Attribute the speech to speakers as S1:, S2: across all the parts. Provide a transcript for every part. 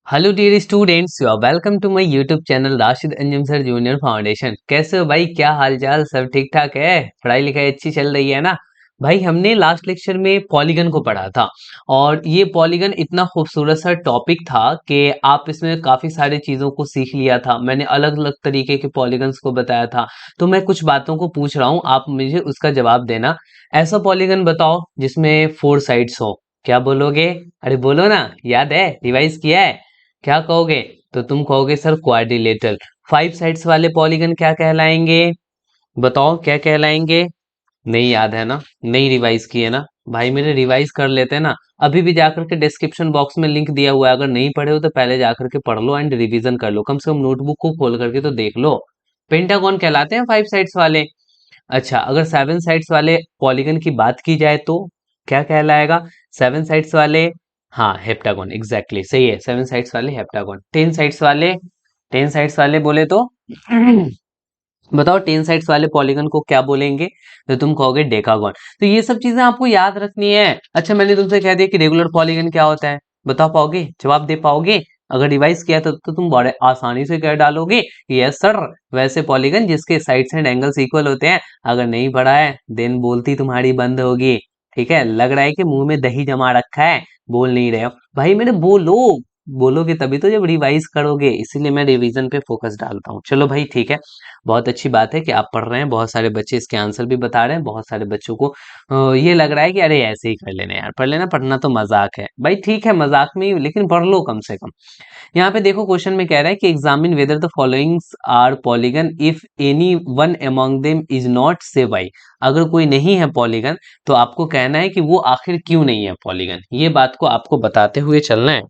S1: Hello dear students, you are welcome to my YouTube channel Rashid Anjum sir junior foundation. कैसे हो भाई? क्या हाल चाल? सब ठीक ठाक है? पढ़ाई लिखाई अच्छी चल रही है ना? भाई हमने लास्ट लेक्चर में पॉलीगन को पढ़ा था और ये पॉलीगन इतना खूबसूरत सा टॉपिक था कि आप इसमें काफी सारी चीजों को सीख लिया था। मैंने अलग अलग तरीके के पॉलीगन्स को बताया था। तो मैं कुछ बातों को पूछ रहा हूँ, आप मुझे उसका जवाब देना। ऐसा पॉलीगन बताओ जिसमें 4 साइड्स हो। क्या बोलोगे? अरे बोलो ना, याद है? रिवाइज किया है? क्या कहोगे? तो तुम कहोगे सर क्वाड्रिलेटरल। 5 साइड्स वाले पॉलीगन क्या कहलाएंगे? बताओ क्या कहलाएंगे? नहीं याद है ना? नहीं रिवाइज किए ना? भाई मेरे रिवाइज कर लेते हैं ना। अभी भी जाकर के डिस्क्रिप्शन बॉक्स में लिंक दिया हुआ है, अगर नहीं पढ़े हो तो पहले जाकर के पढ़ लो एंड रिवीजन कर लो, कम से कम नोटबुक को खोल करके तो देख लो। पेंटागन कहलाते हैं 5 साइड्स वाले। अच्छा, अगर 7 साइड्स वाले पॉलीगन की बात की जाए तो क्या कहलाएगा? 7 साइड्स वाले, हाँ हेप्टागन, एग्जैक्टली सही है। 7 साइड्स वाले हेप्टागन। 10 साइड्स वाले, 10 साइड्स वाले बोले तो बताओ 10 साइड्स वाले पॉलीगन को क्या बोलेंगे? तो तुम कहोगे डेकागन। तो ये सब चीजें आपको याद रखनी है। अच्छा, मैंने तुमसे कह दिया कि रेगुलर पॉलीगन क्या होता है, बता पाओगे? जवाब दे पाओगे? अगर रिवाइज किया तो तुम बड़े आसानी से कह डालोगे यस सर। वैसे पॉलीगन जिसके साइड्स एंड एंगल्स इक्वल होते हैं। अगर नहीं पढ़ा है देन बोलती तुम्हारी बंद होगी। ठीक है, लग रहा है कि मुंह में दही जमा रखा है, बोल नहीं रहे हो। भाई मेरे बोलो, बोलोगे तभी तो जब रिवाइज करोगे, इसीलिए मैं रिवीजन पे फोकस डालता हूँ। चलो भाई ठीक है, बहुत अच्छी बात है कि आप पढ़ रहे हैं। बहुत सारे बच्चे इसके आंसर भी बता रहे हैं। बहुत सारे बच्चों को ये लग रहा है कि अरे ऐसे ही कर लेना यार, पढ़ लेना, पढ़ना तो मजाक है। भाई ठीक है, मजाक में ही लेकिन पढ़ लो कम से कम। यहाँ पे देखो क्वेश्चन में कह रहा है कि examine whether the followings are polygon if any one among them is not, say why. अगर कोई नहीं है पॉलीगन तो आपको कहना है कि वो आखिर क्यों नहीं है पॉलीगन। ये बात को आपको बताते हुए चलना है।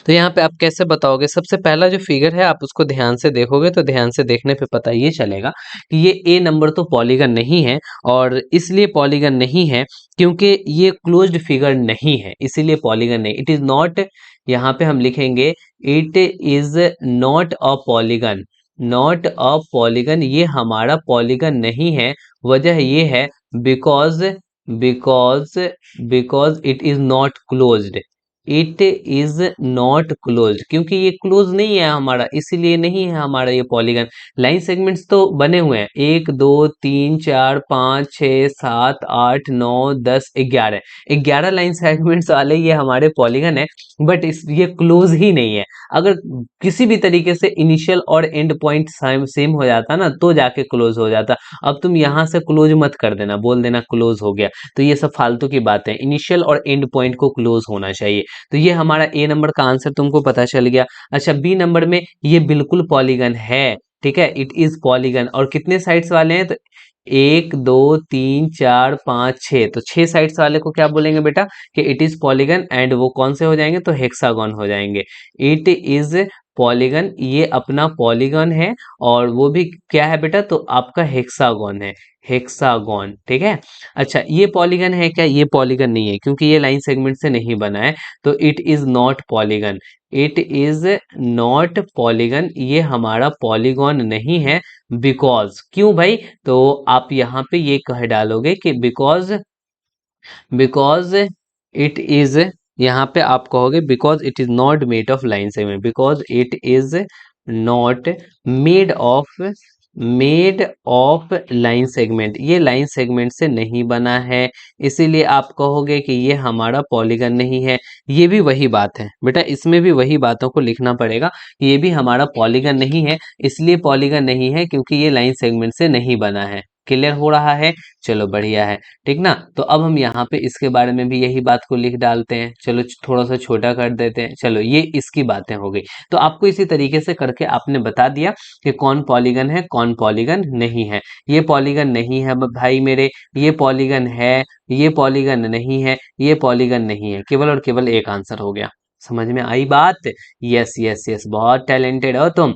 S1: तो यहाँ पे आप कैसे बताओगे? सबसे पहला जो फिगर है आप उसको ध्यान से देखोगे तो ध्यान से देखने पे पता ये चलेगा कि ये ए नंबर तो पॉलीगन नहीं है। और इसलिए पॉलीगन नहीं है क्योंकि ये क्लोज्ड फिगर नहीं है, इसीलिए पॉलीगन नहीं। इट इज नॉट, यहाँ पे हम लिखेंगे it is not a polygon. Not a polygon, ये हमारा पॉलीगन नहीं है। वजह ये है because, because because it is not closed. It is not close, क्योंकि ये क्लोज नहीं है हमारा, इसीलिए नहीं है हमारा ये पॉलीगन। लाइन सेगमेंट्स तो बने हुए हैं, 1 2 3 4 5 6 7 8 9 10 11। 11 लाइन सेगमेंट्स वाले ये हमारे पॉलीगन है। बट इस ये क्लोज ही नहीं है। अगर किसी भी तरीके से इनिशियल और एंड पॉइंट सेम हो जाता ना तो जाके क्लोज हो जाता। अब तुम यहां से क्लोज मत कर देना, बोल देना क्लोज हो गया। तो ये सब फालतू की बात है, इनिशियल और एंड पॉइंट को क्लोज होना चाहिए। तो ये हमारा ए नंबर का आंसर तुमको पता चल गया। अच्छा, बी नंबर में ये बिल्कुल पॉलीगन है। ठीक है, इट इज पॉलीगन। और कितने साइड्स वाले हैं? तो 1 2 3 4 5 6, तो 6 साइड्स वाले को क्या बोलेंगे बेटा? कि इट इज पॉलीगन। एंड वो कौन से हो जाएंगे? तो हेक्सागन हो जाएंगे। इट इज पॉलीगन, ये अपना पॉलीगन है। और वो भी क्या है बेटा? तो आपका हेक्सागन है। हेक्सागन, ठीक है। अच्छा, ये पॉलीगन है क्या? ये पॉलीगन नहीं है क्योंकि ये लाइन सेगमेंट से नहीं बना है। तो it is not polygon. It is not polygon, ये हमारा पॉलीगन नहीं है। बिकॉज, क्यों भाई? तो आप यहाँ पे ये कह डालोगे कि बिकॉज, बिकॉज इट इज, यहाँ पे आप कहोगे because it is not made of line segment. Because it is not made of, made of line segment, ये लाइन सेगमेंट से नहीं बना है। इसीलिए आप कहोगे कि ये हमारा पॉलीगन नहीं है। ये भी वही बात है बेटा, इसमें भी वही बातों को लिखना पड़ेगा। ये भी हमारा पॉलीगन नहीं है, इसलिए पॉलीगन नहीं है क्योंकि ये लाइन सेगमेंट से नहीं बना है। क्लियर हो रहा है? चलो बढ़िया है। ठीक ना? तो अब हम यहाँ पे इसके बारे में भी यही बात को लिख डालते हैं। चलो थोड़ा सा छोटा कर देते हैं। चलो ये इसकी बातें हो गई। तो आपको इसी तरीके से करके आपने बता दिया कि कौन पॉलीगन है, कौन पॉलीगन नहीं है। ये पॉलीगन नहीं है भाई मेरे, ये पॉलीगन है, ये पॉलीगन नहीं है, ये पॉलीगन नहीं है। केवल और केवल एक आंसर हो गया। समझ में आई बात? यस यस यस, बहुत टैलेंटेड हो तुम।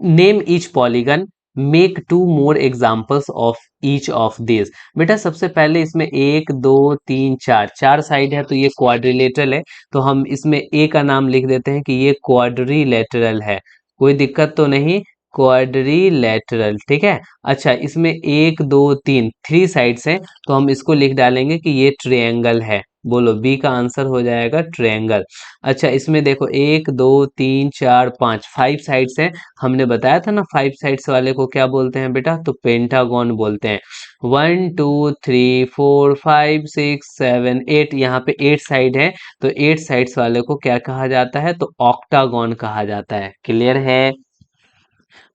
S1: Name each polygon, make 2 more examples of each of this. बेटा सबसे पहले इसमें 1 2 3 4, 4 साइड है तो ये क्वाड्रिलेटरल है। तो हम इसमें ए का नाम लिख देते हैं कि ये क्वाड्रिलेटरल है। कोई दिक्कत तो नहीं? क्वाड्रिलेटरल, ठीक है। अच्छा, इसमें एक दो तीन, थ्री साइड्स हैं, तो हम इसको लिख डालेंगे कि ये ट्रायंगल है। बोलो, बी का आंसर हो जाएगा ट्रायंगल। अच्छा, इसमें देखो एक दो तीन चार पाँच, फाइव साइड्स हैं। हमने बताया था ना, फाइव साइड्स वाले को क्या बोलते हैं बेटा, तो पेंटागन बोलते हैं। 1 2 3 4 5 6 7 8, यहाँ पे 8 साइड है, तो 8 साइड्स वाले को क्या कहा जाता है, तो ऑक्टागन कहा जाता है। क्लियर है,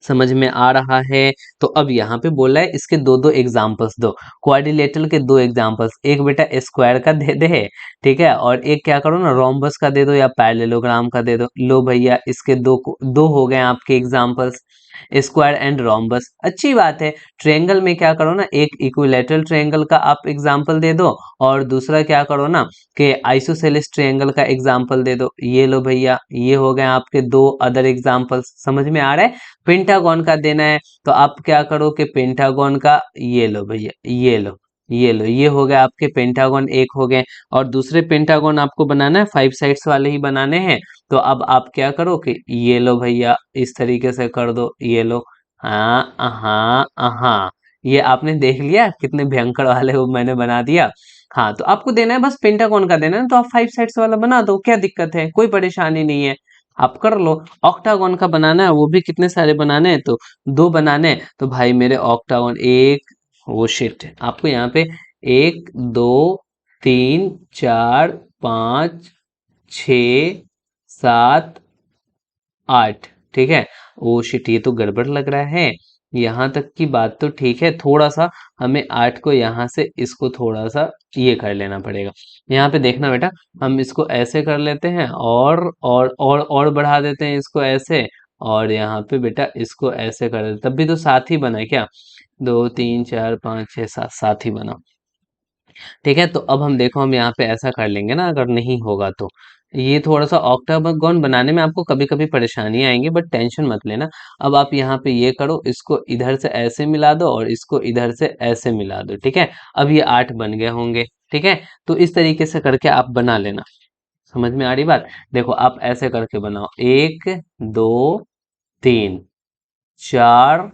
S1: समझ में आ रहा है। तो अब यहाँ पे बोला है इसके दो दो एग्जाम्पल्स दो, क्वाड्रिलेटरल के दो एग्जाम्पल्स, एक बेटा स्क्वायर का दे दे, ठीक है, और एक क्या करो ना, रोम्बस का दे दो या पैरेललोग्राम का दे दो। लो भैया, इसके दो हो गए आपके एग्जाम्पल्स, स्क्वायर एंड रोम्बस। अच्छी बात है। ट्रायंगल में क्या करो ना, एक इक्विलैटरल ट्रायंगल का आप एग्जाम्पल दे दो, और दूसरा क्या करो ना कि आइसोसेलेस ट्रायंगल का एग्जाम्पल दे दो। ये लो भैया, ये हो गए आपके दो अदर एग्जाम्पल्स। समझ में आ रहा है। पेंटागन का देना है, तो आप क्या करो कि पेंटागन का, ये लो भैया, ये लो, ये लो, ये हो गया आपके पेंटागन एक हो गए। और दूसरे पेंटागन आपको बनाना है, फाइव साइड्स वाले ही बनाने हैं। तो अब आप क्या करो कि ये लो भैया, इस तरीके से कर दो, ये लो। हाँ हाँ हाँ, ये आपने देख लिया कितने भयंकर वाले वो मैंने बना दिया। हाँ, तो आपको देना है बस पेंटागन का देना है, तो आप फाइव साइड्स वाला बना दो, क्या दिक्कत है, कोई परेशानी नहीं है, आप कर लो। ऑक्टागन का बनाना है, वो भी कितने सारे बनाने हैं, तो दो बनाने हैं। तो भाई मेरे ऑक्टागन एक, वो शिट, आपको यहाँ पे एक दो तीन चार पाँच छ सात आठ, ठीक है। ओ शिट, ये तो गड़बड़ लग रहा है। यहाँ तक की बात तो ठीक है, थोड़ा सा हमें आठ को यहाँ से इसको थोड़ा सा ये कर लेना पड़ेगा। यहाँ पे देखना बेटा, हम इसको ऐसे कर लेते हैं, और बढ़ा देते हैं इसको ऐसे, और यहाँ पे बेटा इसको ऐसे कर देते, तब भी तो साथ ही बना है क्या, दो तीन चार पाँच छः सात, साथ ही बना। ठीक है, तो अब हम देखो, हम यहाँ पे ऐसा कर लेंगे ना, अगर नहीं होगा तो ये थोड़ा सा ऑक्टागन बनाने में आपको कभी कभी परेशानी आएंगी, बट टेंशन मत लेना। अब आप यहाँ पे ये करो, इसको इधर से ऐसे मिला दो और इसको इधर से ऐसे मिला दो, ठीक है। अब ये आठ बन गए होंगे, ठीक है। तो इस तरीके से करके आप बना लेना। समझ में आ रही बात। देखो, आप ऐसे करके बनाओ, एक दो तीन चार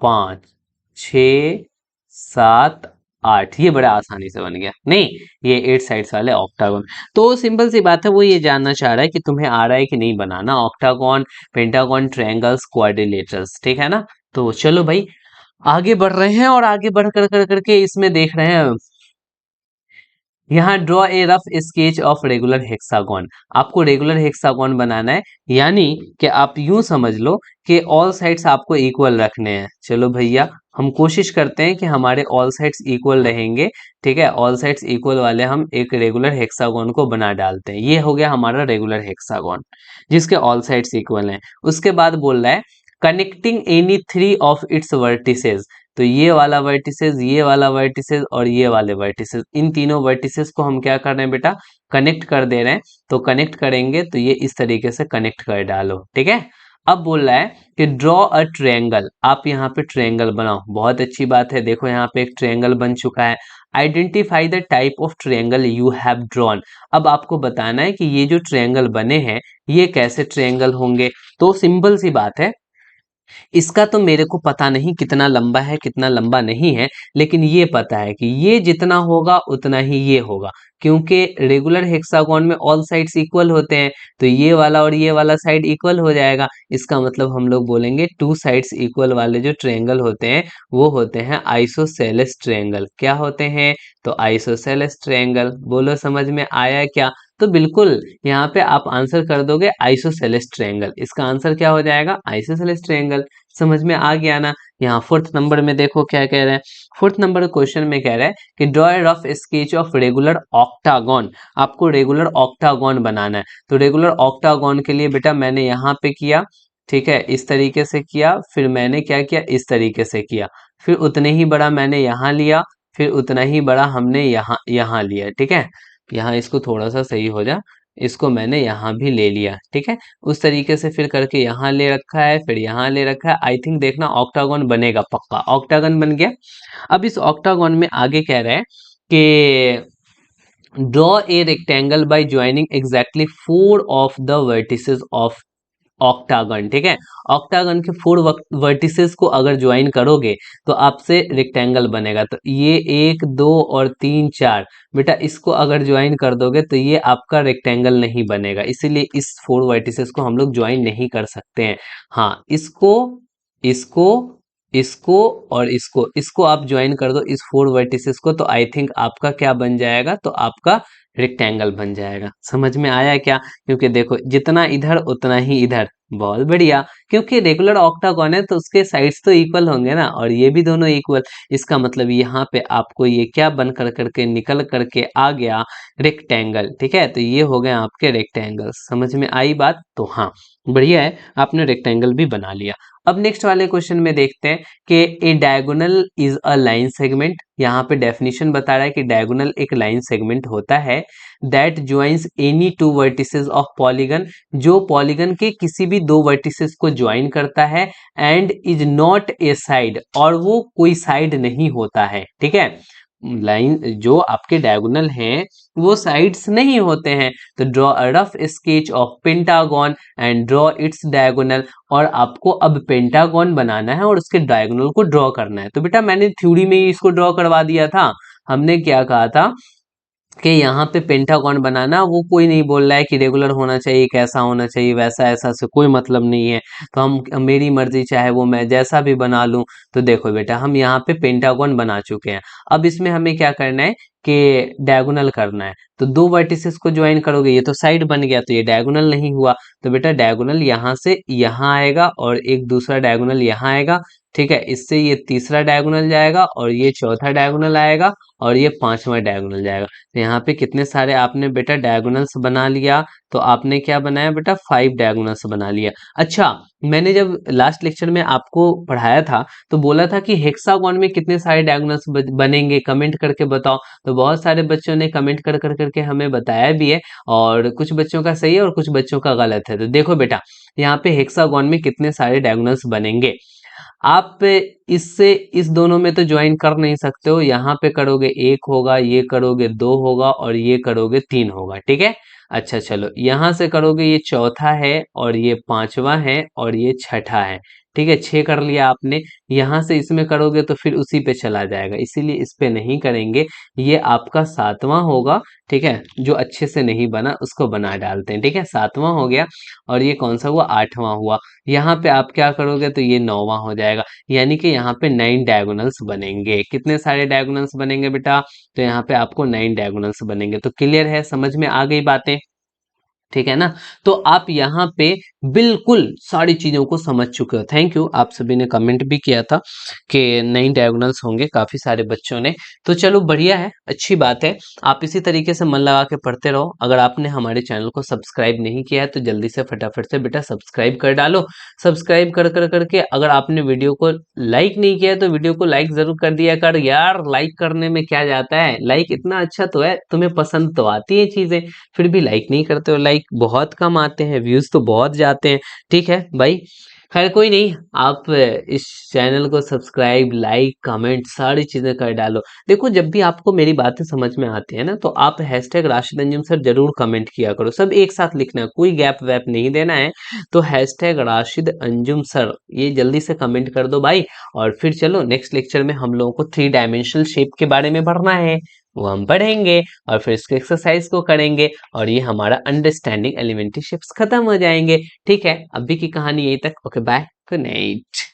S1: पाँच छ सात आठ, ये बड़ा आसानी से बन गया नहीं, ये एट साइड्स वाले ऑक्टागन। तो सिंपल सी बात है, वो ये जानना चाह रहा है कि तुम्हें आ रहा है कि नहीं बनाना ऑक्टागन, पेंटागन, ट्रायंगल्स, क्वाड्रिलेटरल्स, ठीक है ना। तो चलो भाई, आगे बढ़ रहे हैं, और आगे बढ़ कर करके इसमें देख रहे हैं, यहाँ draw a rough sketch of regular hexagon. आपको रेगुलर हेक्सागोन बनाना है, यानी कि आप यूं समझ लो कि ऑल साइड्स आपको इक्वल रखने हैं। चलो भैया, हम कोशिश करते हैं कि हमारे ऑल साइड्स इक्वल रहेंगे, ठीक है। ऑल साइड्स इक्वल वाले हम एक रेगुलर हेक्सागोन को बना डालते हैं। ये हो गया हमारा रेगुलर हेक्सागोन, जिसके ऑल साइड्स इक्वल हैं। उसके बाद बोल रहा है connecting any three of its vertices. तो ये वाला वर्टिसेस, ये वाला वर्टिसेस और ये वाले वर्टिसेस, इन तीनों वर्टिसेस को हम क्या कर रहे हैं बेटा, कनेक्ट कर दे रहे हैं। तो कनेक्ट करेंगे तो ये इस तरीके से कनेक्ट कर डालो, ठीक है। अब बोल रहा है कि ड्रॉ अ ट्रायंगल, आप यहाँ पे ट्रायंगल बनाओ। बहुत अच्छी बात है, देखो यहाँ पे एक ट्रायंगल बन चुका है। Identify the type of triangle you have drawn. अब आपको बताना है कि ये जो ट्रायंगल बने हैं, ये कैसे ट्रायंगल होंगे। तो सिंपल सी बात है, इसका तो मेरे को पता नहीं कितना लंबा है कितना लंबा नहीं है, लेकिन ये पता है कि ये जितना होगा उतना ही ये होगा, क्योंकि रेगुलर हेक्सागोन में ऑल साइड्स इक्वल होते हैं। तो ये वाला और ये वाला साइड इक्वल हो जाएगा। इसका मतलब हम लोग बोलेंगे टू साइड्स इक्वल वाले जो ट्रायंगल होते हैं, वो होते हैं आइसोसेलेस ट्रायंगल। क्या होते हैं, तो आइसोसेलेस ट्रायंगल। बोलो, समझ में आया क्या। तो बिल्कुल यहाँ पे आप आंसर कर दोगे आइसोसेलेस ट्रायंगल, इसका आंसर क्या हो जाएगा, आइसोसेलेस ट्रायंगल। समझ में आ गया ना। यहाँ फोर्थ नंबर में देखो क्या कह रहा है। फोर्थ नंबर क्वेश्चन में कह रहा है कि draw a rough sketch of regular octagon. आपको रेगुलर ऑक्टागन बनाना है। तो रेगुलर ऑक्टागन के लिए बेटा मैंने यहाँ पे किया, ठीक है, इस तरीके से किया, फिर मैंने क्या किया, इस तरीके से किया, फिर उतने ही बड़ा मैंने यहाँ लिया, फिर उतना ही बड़ा हमने यहाँ यहाँ लिया, ठीक है। यहाँ इसको थोड़ा सा सही हो जा, इसको मैंने यहाँ भी ले लिया, ठीक है। उस तरीके से फिर करके यहाँ ले रखा है, फिर यहाँ ले रखा है। आई थिंक देखना ऑक्टागन बनेगा, पक्का ऑक्टागन बन गया। अब इस ऑक्टागन में आगे कह रहा है कि draw a rectangle by joining exactly four of the vertices of octagon, ठीक है। ऑक्टागन के 4 वर्टिसेस को अगर ज्वाइन करोगे तो आपसे रेक्टेंगल बनेगा। तो ये 1 2 और 3 4 बेटा इसको अगर ज्वाइन कर दोगे तो ये आपका रेक्टेंगल नहीं बनेगा, इसीलिए इस 4 वर्टिसेस को हम लोग ज्वाइन नहीं कर सकते हैं। हाँ, इसको इसको इसको और इसको आप ज्वाइन कर दो इस 4 वर्टिसेस को, तो आई थिंक आपका क्या बन जाएगा, तो आपका रेक्टेंगल बन जाएगा। समझ में आया क्या? क्योंकि देखो जितना इधर उतना ही इधर, बहुत बढ़िया। क्योंकि रेगुलर ऑक्टागोन है तो उसके साइड्स तो इक्वल होंगे ना, और ये भी दोनों इक्वल। इसका मतलब यहाँ पे आपको ये क्या बन कर करके निकल करके आ गया, रेक्टेंगल, ठीक है। तो ये हो गए आपके रेक्टेंगल। समझ में आई बात? तो हाँ, बढ़िया है, आपने रेक्टेंगल भी बना लिया। अब नेक्स्ट वाले क्वेश्चन में देखते हैं कि a diagonal is a line segment. यहाँ पे डेफिनेशन बता रहा है कि डायगोनल एक लाइन सेगमेंट होता है that joins any two vertices of polygon, जो पॉलीगन के किसी भी दो वर्टिसेस को ज्वाइन करता है, and is not a side, और वो कोई साइड नहीं होता है, ठीक है। लाइन जो आपके डायगोनल हैं वो साइड्स नहीं होते हैं। तो draw a rough sketch of pentagon and draw its diagonal, और आपको अब पेंटागन बनाना है और उसके डायगोनल को ड्रॉ करना है। तो बेटा मैंने थ्योरी में ही इसको ड्रॉ करवा दिया था। हमने क्या कहा था कि यहाँ पे पेंटागन बनाना, वो कोई नहीं बोल रहा है कि रेगुलर होना चाहिए, कैसा होना चाहिए, वैसा ऐसा से कोई मतलब नहीं है। तो हम मेरी मर्जी, चाहे वो मैं जैसा भी बना लूं। तो देखो बेटा हम यहाँ पे पेंटागन बना चुके हैं। अब इसमें हमें क्या करना है कि डायगोनल करना है। तो दो वर्टिसेस को ज्वाइन करोगे, ये तो साइड बन गया, तो ये डायगोनल नहीं हुआ। तो बेटा डायगोनल यहाँ से यहाँ आएगा और एक दूसरा डायगोनल यहाँ आएगा, ठीक है। इससे ये तीसरा डायगोनल जाएगा और ये चौथा डायगोनल आएगा और ये पांचवा डायगोनल जाएगा। तो यहाँ पे कितने सारे आपने बेटा डायगोनल्स बना लिया, तो आपने क्या बनाया बेटा, 5 डायगोनल्स बना लिया। अच्छा, मैंने जब लास्ट लेक्चर में आपको पढ़ाया था तो बोला था कि हेक्सागोन में कितने सारे डायगोनल्स बनेंगे, कमेंट करके बताओ। तो बहुत सारे बच्चों ने कमेंट कर कर करके हमें बताया भी है, और कुछ बच्चों का सही है और कुछ बच्चों का गलत है। तो देखो बेटा यहाँ पे हेक्सागोन में कितने सारे डायगोनल्स बनेंगे। आप इससे इस दोनों में तो ज्वाइन कर नहीं सकते हो, यहाँ पे करोगे एक होगा, ये करोगे दो होगा और ये करोगे तीन होगा, ठीक है। अच्छा चलो, यहाँ से करोगे ये चौथा है और ये पांचवा है और ये छठा है, ठीक है। 6 कर लिया आपने। यहाँ से इसमें करोगे तो फिर उसी पे चला जाएगा, इसीलिए इस पे नहीं करेंगे। ये आपका सातवां होगा, ठीक है। जो अच्छे से नहीं बना उसको बना डालते हैं, ठीक है। सातवां हो गया, और ये कौन सा हुआ, आठवां हुआ। यहाँ पे आप क्या करोगे तो ये नौवां हो जाएगा। यानी कि यहाँ पे 9 डायगोनल्स बनेंगे। कितने सारे डायगोनल्स बनेंगे बेटा, तो यहाँ पे आपको 9 डायगोनल्स बनेंगे। तो क्लियर है, समझ में आ गई बातें, ठीक है ना। तो आप यहाँ पे बिल्कुल सारी चीजों को समझ चुके हो। थैंक यू, आप सभी ने कमेंट भी किया था कि नई डायगोनल्स होंगे, काफी सारे बच्चों ने। तो चलो बढ़िया है, अच्छी बात है। आप इसी तरीके से मन लगा के पढ़ते रहो। अगर आपने हमारे चैनल को सब्सक्राइब नहीं किया है तो जल्दी से फटाफट से बेटा सब्सक्राइब कर डालो। सब्सक्राइब कर कर करके अगर आपने वीडियो को लाइक नहीं किया है तो वीडियो को लाइक जरूर कर दिया कर यार। लाइक करने में क्या जाता है, लाइक इतना अच्छा तो है, तुम्हें पसंद तो आती है चीजें, फिर भी लाइक नहीं करते हो। लाइक बहुत कम आते हैं, व्यूज तो बहुत जाते हैं, ठीक है भाई। खैर कोई नहीं, आप इस चैनल को सब्सक्राइब, लाइक, कमेंट सारी चीजें कर डालो। देखो जब भी आपको मेरी बातें समझ में आती है ना, तो आप हैशटैग राशिद अंजुम सर जरूर कमेंट किया करो। सब एक साथ लिखना है, कोई गैप वैप नहीं देना है। तो हैशटैग राशिद अंजुम सर ये जल्दी से कमेंट कर दो भाई। और फिर चलो नेक्स्ट लेक्चर में हम लोगों को 3 डायमेंशनल शेप के बारे में पढ़ना है, वो हम पढ़ेंगे और फिर इसके एक्सरसाइज को करेंगे, और ये हमारा अंडरस्टैंडिंग एलिमेंट्री शिप्स खत्म हो जाएंगे, ठीक है। अभी की कहानी यही तक। Okay bye, good night.